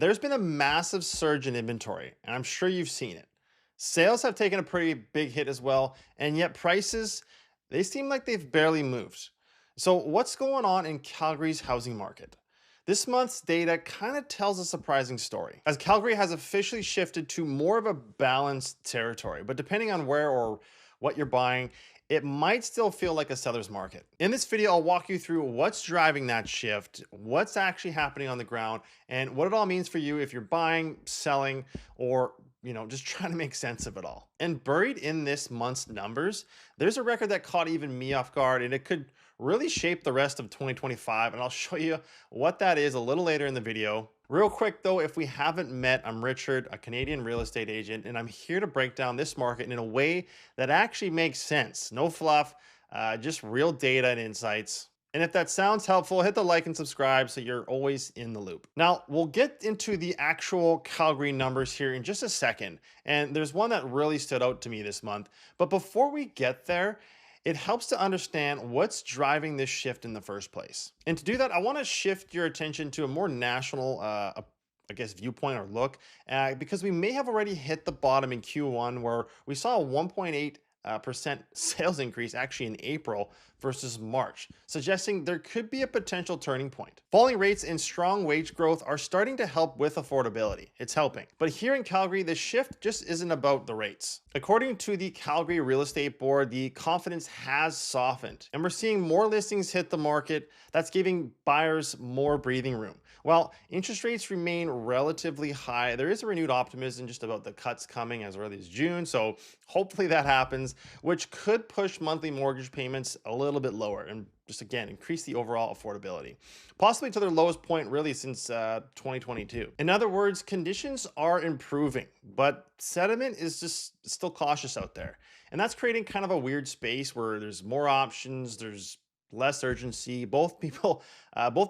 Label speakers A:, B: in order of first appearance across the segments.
A: There's been a massive surge in inventory, and I'm sure you've seen it. Sales have taken a pretty big hit as well, and yet prices, they seem like they've barely moved. So, what's going on in Calgary's housing market? This month's data kind of tells a surprising story, as Calgary has officially shifted to more of a balanced territory. But depending on where or what you're buying, it might still feel like a seller's market. In this video, I'll walk you through what's driving that shift, what's actually happening on the ground, and what it all means for you if you're buying, selling, or just trying to make sense of it all. And buried in this month's numbers, there's a record that caught even me off guard, and it could really shape the rest of 2025. And I'll show you what that is a little later in the video. Real quick though, if we haven't met, I'm Richard, a Canadian real estate agent, and I'm here to break down this market in a way that actually makes sense. No fluff, just real data and insights. And if that sounds helpful, hit the like and subscribe so you're always in the loop. Now, we'll get into the actual Calgary numbers here in just a second. And there's one that really stood out to me this month. But before we get there, it helps to understand what's driving this shift in the first place. And to do that, I want to shift your attention to a more national, I guess, viewpoint or look, because we may have already hit the bottom in Q1 where we saw a 1.8% sales increase actually in April versus March, suggesting there could be a potential turning point. Falling rates and strong wage growth are starting to help with affordability. It's helping. But here in Calgary, the shift just isn't about the rates. According to the Calgary Real Estate Board, the confidence has softened, and we're seeing more listings hit the market. That's giving buyers more breathing room. While interest rates remain relatively high, there is a renewed optimism just about the cuts coming as early as June. So hopefully that happens, which could push monthly mortgage payments a little bit lower and just again increase the overall affordability, possibly to their lowest point really since 2022. In other words, conditions are improving, but sentiment is just still cautious out there. And that's creating kind of a weird space where there's more options, there's less urgency, both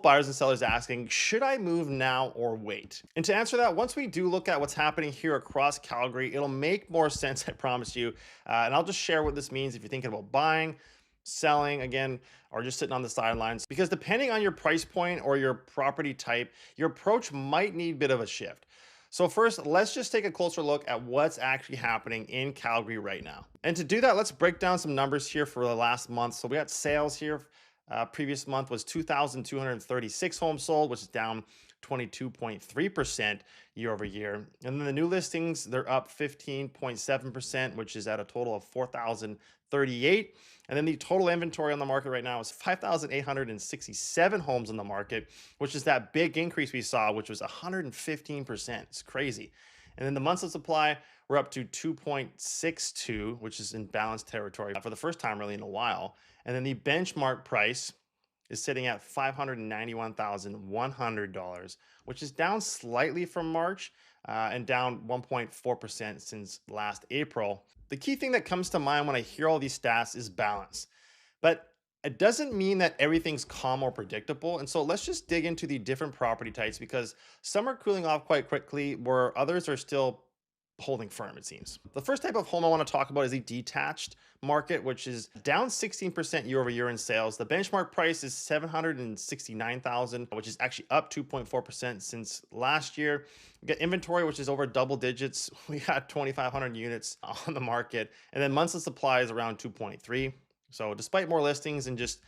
A: buyers and sellers asking, should I move now or wait? And to answer that, once we do look at what's happening here across Calgary, it'll make more sense, I promise you. And I'll just share what this means if you're thinking about buying, selling again, or just sitting on the sidelines, because depending on your price point or your property type, your approach might need a bit of a shift. So first, let's just take a closer look at what's actually happening in Calgary right now. And to do that, let's break down some numbers here for the last month. So we got sales here. Previous month was 2,236 homes sold, which is down 22.3% year over year. And then the new listings, they're up 15.7%, which is at a total of 4,038. And then the total inventory on the market right now is 5,867 homes on the market, which is that big increase we saw, which was 115%. It's crazy. And then the months of supply, we're up to 2.62, which is in balanced territory for the first time really in a while. And then the benchmark price is sitting at $591,100, which is down slightly from March and down 1.4% since last April. The key thing that comes to mind when I hear all these stats is balance. But it doesn't mean that everything's calm or predictable. And so let's just dig into the different property types, because some are cooling off quite quickly where others are still holding firm, it seems. The first type of home I want to talk about is the detached market, which is down 16% year over year in sales. The benchmark price is $769,000, which is actually up 2.4% since last year. We got inventory, which is over double digits. We got 2,500 units on the market, and then months of supply is around 2.3. So despite more listings and just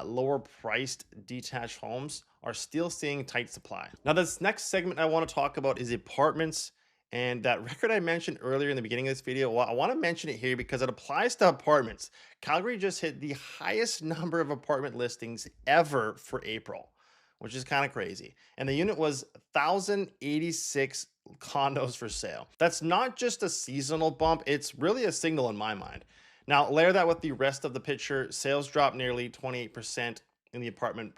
A: lower priced detached homes are still seeing tight supply. Now, this next segment I want to talk about is apartments. And that record I mentioned earlier in the beginning of this video, well, I want to mention it here because it applies to apartments. Calgary just hit the highest number of apartment listings ever for April, which is kind of crazy. And the unit was 1,086 condos for sale. That's not just a seasonal bump, it's really a signal in my mind. Now, layer that with the rest of the picture. Sales dropped nearly 28% in the apartment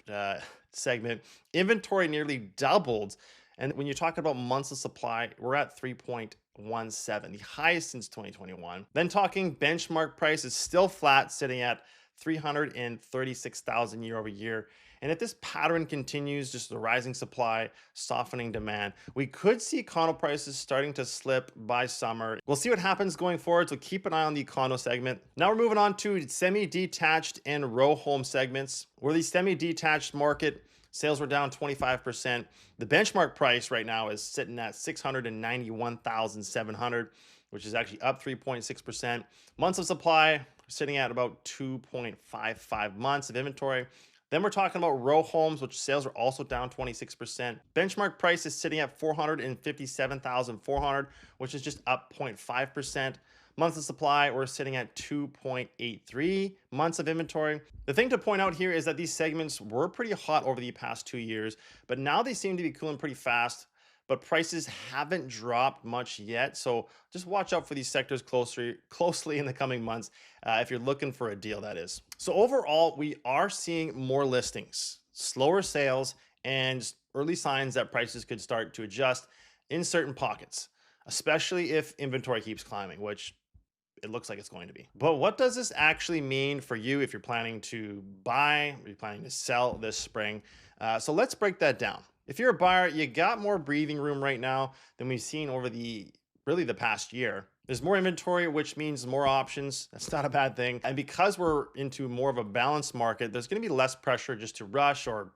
A: segment. Inventory nearly doubled. And when you're talking about months of supply, we're at 3.17, the highest since 2021. Then talking benchmark price is still flat, sitting at 336,000 year over year. And if this pattern continues, just the rising supply, softening demand, we could see condo prices starting to slip by summer. We'll see what happens going forward, so keep an eye on the condo segment. Now we're moving on to semi-detached and row home segments, where the semi-detached market Sales were down 25%. The benchmark price right now is sitting at 691,700, which is actually up 3.6%. Months of supply sitting at about 2.55 months of inventory. Then we're talking about row homes, which sales are also down 26%. Benchmark price is sitting at 457,400, which is just up 0.5%. Months of supply, we're sitting at 2.83 months of inventory. The thing to point out here is that these segments were pretty hot over the past 2 years, but now they seem to be cooling pretty fast. But prices haven't dropped much yet, so just watch out for these sectors closely in the coming months if you're looking for a deal, that is. So overall, we are seeing more listings, slower sales, and early signs that prices could start to adjust in certain pockets, especially if inventory keeps climbing, which it looks like it's going to be. But what does this actually mean for you if you're planning to buy or you're planning to sell this spring? So let's break that down. If you're a buyer, you got more breathing room right now than we've seen over the past year. There's more inventory, which means more options. That's not a bad thing. And because we're into more of a balanced market, there's going to be less pressure just to rush or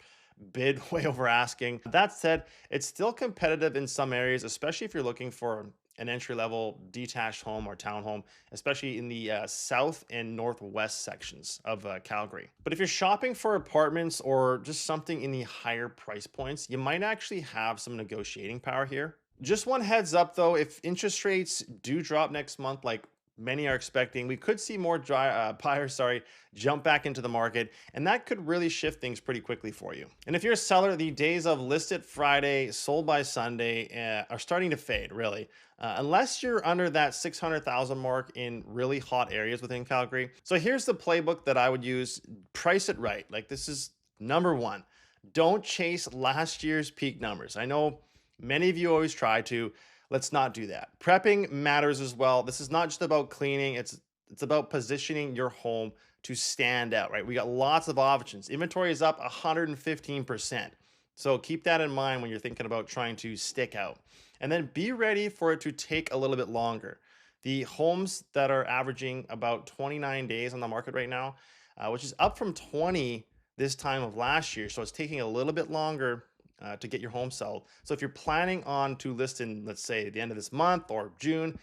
A: bid way over asking. That said, it's still competitive in some areas, especially if you're looking for an entry-level detached home or townhome, especially in the south and northwest sections of Calgary. But if you're shopping for apartments or just something in the higher price points, you might actually have some negotiating power here. Just one heads up though, if interest rates do drop next month, like many are expecting, we could see more buyers jump back into the market, and that could really shift things pretty quickly for you. And if you're a seller, the days of listed Friday, sold by Sunday are starting to fade, really, unless you're under that 600,000 mark in really hot areas within Calgary. So here's the playbook that I would use. Price it right. Like, this is number one. Don't chase last year's peak numbers. I know many of you always try to. Let's not do that. Prepping matters as well. This is not just about cleaning. It's about positioning your home to stand out, right? We got lots of options. Inventory is up 115%. So keep that in mind when you're thinking about trying to stick out. And then be ready for it to take a little bit longer. The homes that are averaging about 29 days on the market right now, which is up from 20 this time of last year. So it's taking a little bit longer to get your home sold. So if you're planning on to list in, let's say, the end of this month or June,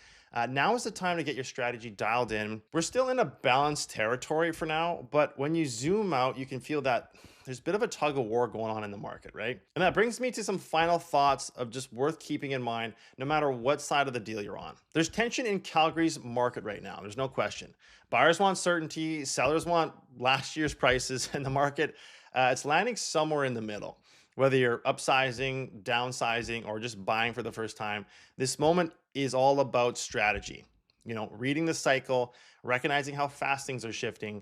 A: now is the time to get your strategy dialed in. We're still in a balanced territory for now, but when you zoom out, you can feel that there's a bit of a tug of war going on in the market, right? And that brings me to some final thoughts of just worth keeping in mind, no matter what side of the deal you're on. There's tension in Calgary's market right now. There's no question. Buyers want certainty, sellers want last year's prices, and the market, it's landing somewhere in the middle. Whether you're upsizing, downsizing, or just buying for the first time, this moment is all about strategy. You know, reading the cycle, recognizing how fast things are shifting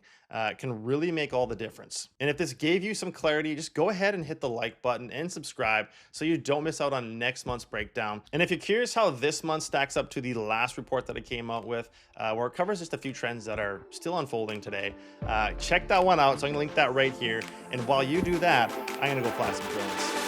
A: can really make all the difference. And if this gave you some clarity, just go ahead and hit the like button and subscribe so you don't miss out on next month's breakdown. And if you're curious how this month stacks up to the last report that I came out with, where it covers just a few trends that are still unfolding today, check that one out. So I'm gonna link that right here. And while you do that, I'm gonna go fly some drones.